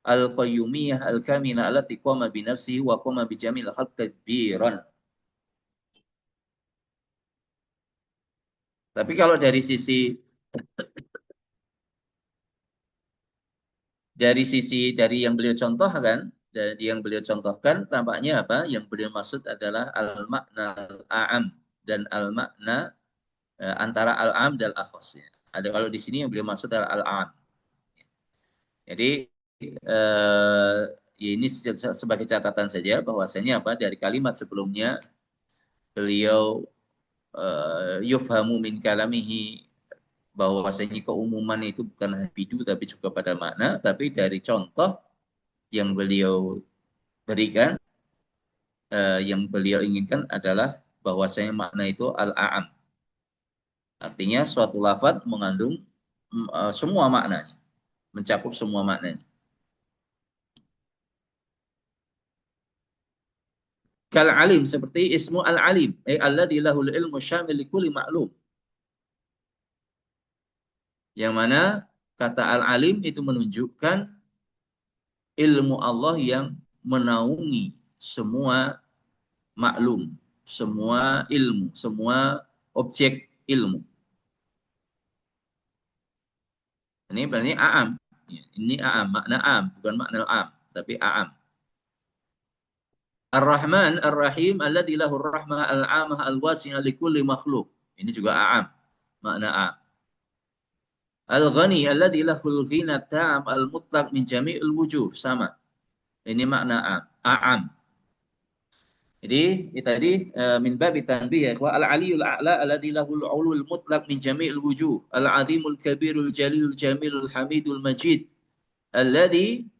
al-qayyumiyah al-kamilah allati qama bi nafsihi wa qama bi jamil khalq tadbiran. Tapi kalau dari yang beliau contohkan, dari yang beliau contohkan tampaknya apa? Yang beliau maksud adalah al-makna al-a'am dan al-makna antara al-am dan al-akhos. Ada kalau di sini yang beliau maksud adalah al-am. Jadi ini sebagai catatan saja bahwasanya apa dari kalimat sebelumnya beliau yufhamu min kalamihi bahwasanya keumuman itu bukan individu tapi juga pada makna, tapi dari contoh yang beliau berikan yang beliau inginkan adalah bahwasanya makna itu al-a'am. Artinya suatu lafaz mengandung semua maknanya, mencakup semua maknanya. Kal alim seperti ismu al alim, alladzi lahul ilmu syamil li kulli ma'lum. Yang mana kata al alim itu menunjukkan ilmu Allah yang menaungi semua maklum, semua ilmu, semua objek ilmu. Ini berarti a'am. Ini a'am, makna am, bukan makna am, tapi a'am. Ar-Rahman, Ar-Rahim, alladzi lahu ar-rahmah al-'amah al-wasi'ah li kulli makhluk. Ini juga a'am, makna a'am. Al-Ghani, alladzi lahu al-ghina tam al-mutlaq min jami'il wujuh. Sama. Ini makna a'am. Jadi tadi min babi tanbih ya ikhwah, al-'aliyyul a'la alladzi lahul 'ulul mutlaq min jami'il wujuh, al-'azimul kabirul jalilul jamilul hamidul majid, alladzi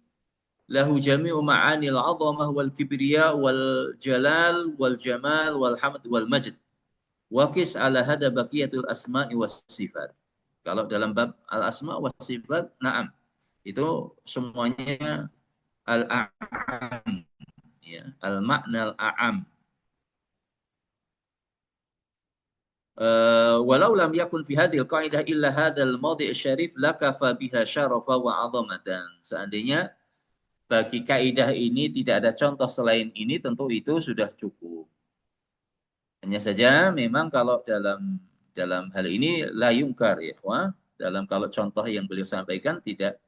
lahu jami'u ma'anil 'azamah wal kibriya wal jalal wal jamal wal hamd wal majd. Wa qis 'ala hada baqiyatul asma'i was sifat. Kalau dalam bab al-asma was sifat, na'am. Itu semuanya al-a'am. Ya, al-ma'na al-a'am. Walau lam yakun fi hadhil qa'idah illa hadzal mawdi' syarif lakafa biha syarafa wa 'azamatan. Seandainya bagi kaidah ini tidak ada contoh selain ini, tentu itu sudah cukup. Hanya saja memang kalau dalam hal ini la yungkar ya, dalam kalau contoh yang beliau sampaikan tidak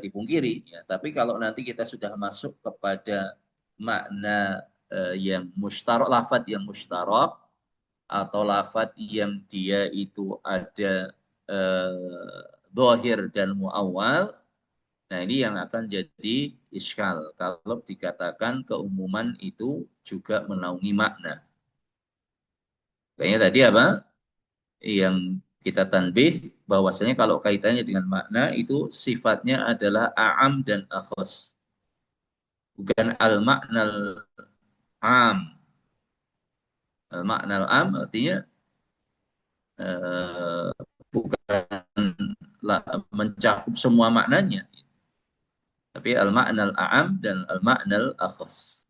dipungkiri ya. Tapi kalau nanti kita sudah masuk kepada makna yang mustarak, lafadz yang mustarak atau lafadz yang dia itu ada zahir dan muawwal, nah ini yang akan jadi iskal kalau dikatakan keumuman itu juga menaungi makna. Kayaknya tadi apa? Yang kita tanbih bahwasanya kalau kaitannya dengan makna itu sifatnya adalah a'am dan akhas. Bukan al-ma'nal am. Al-ma'nal am artinya bukan mencakup semua maknanya. Tapi al-ma'nal a'am dan al-ma'nal akhas.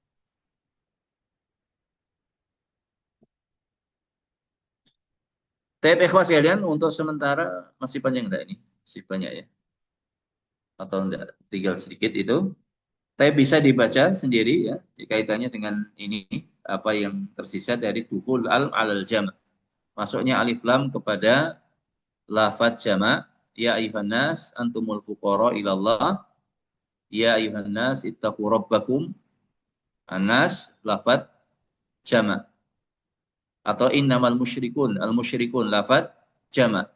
Tapi ikhwas sekalian, untuk sementara masih panjang enggak ini? Masih banyak ya? Atau enggak? Tinggal sedikit itu. Tapi bisa dibaca sendiri ya, kaitannya dengan ini, apa yang tersisa dari dukhul alal jama'. Masuknya alif lam kepada lafadz jama'. Ya ayuhan nas antumul fuqara ilallah. Ya ayuhan nas ittaqu rabbakum. An-nas lafadz jama'. Atau innamal musyrikun, al-musyrikun lafadz jama'.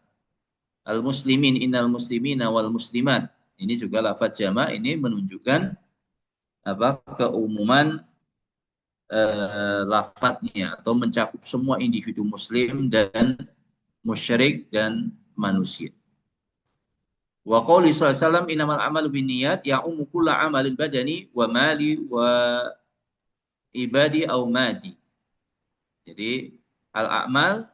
Al-muslimin, innal muslimina wal muslimat. Ini juga lafadz jama', ini menunjukkan apa keumuman lafadznya atau mencakup semua individu muslim dan musyrik dan manusia. Wa qouli sallallahu alaihi wasallam innamal a'malu binniyat ya'ummu kullu 'amalin badani wa mali wa ibadi au madi. Jadi al-a'mal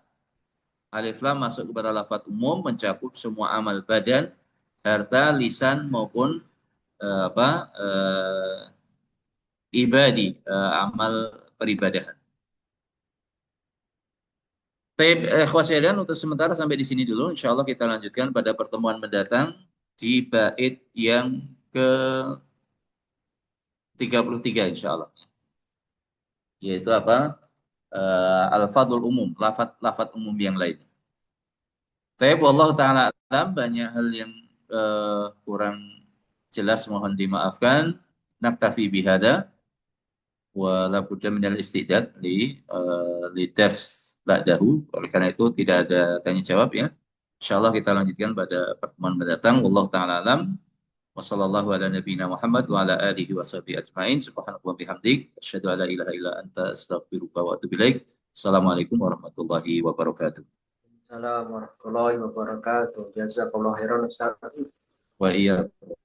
alif lam masuk kepada lafaz umum mencakup semua amal badan, harta, lisan maupun ibadi, amal peribadahan. Baik, khawasiran untuk sementara sampai di sini dulu. Insya Allah kita lanjutkan pada pertemuan mendatang di bait yang ke-33 insya Allah. Yaitu apa? Al-fadul umum, lafaz umum yang lain. Baik, wallahu ta'ala alam, banyak hal yang kurang jelas mohon dimaafkan. Naktafi bihada. Wa la budda minal istidad li dars ba'dahu. Oleh karena itu tidak ada tanya jawab ya. Insyaallah kita lanjutkan pada pertemuan mendatang. Wallahu taala alam. Wa sallallahu ala nabiyyina Muhammad wa ala alihi wa sahbihi ajmain. Subhanallahi wa bihamdik, asyhadu an la ilaha illa anta, astaghfiruka wa atubu ilaik. Assalamualaikum warahmatullahi wabarakatuh. Assalamualaikum warahmatullahi wabarakatuh. Jazakallahu khairan Ustaz. Wa iyyakum.